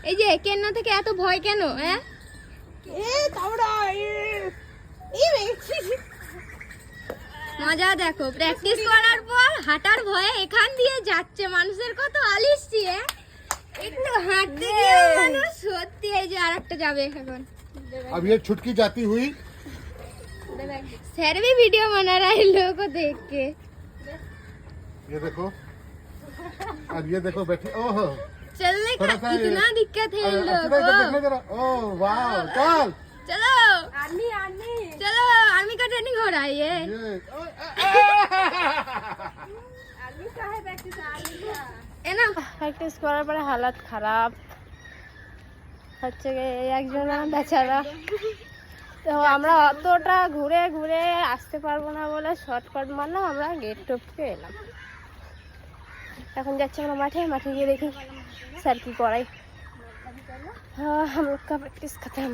এই যে কেন্ন থেকে এত ভয় কেন? হ্যাঁ মজা দেখো, প্র্যাকটিস করার পর হাঁটার ভয়ে এখান দিয়ে যাচ্ছে। মানুষের কত আলিশছি, একটু হাঁটতে গিয়ে মানুষ সত্যি। এই যে আরেকটা যাবে এখন। अब ये छुटकी जाती हुई सर भी वीडियो बना रहा है इन लोगों को देख के। ये देखो, अब ये देखो बैठी। ओह चलने का इतना दिक्कत है इन लोगों को। देखने जरा। ओह वाह, चल चलो आर्मी आर्मी, चलो आर्मी का ट्रेनिंग हो रहा है ये। आर्मी का है प्रैक्टिस, आर्मी का है ना। प्रैक्टिस করার পরে হালত খারাপ হচ্ছে, একজন বেচারা। তো আমরা অতটা ঘুরে ঘুরে আসতে পারবো না বলে শর্টকাট মারলাম, আমরা গেট টপকে এলাম। এখন যাচ্ছি আমরা মাঠে, মাঠে গিয়ে দেখি স্যার কি করাই। हम लोग का प्रैक्टिस खत्म।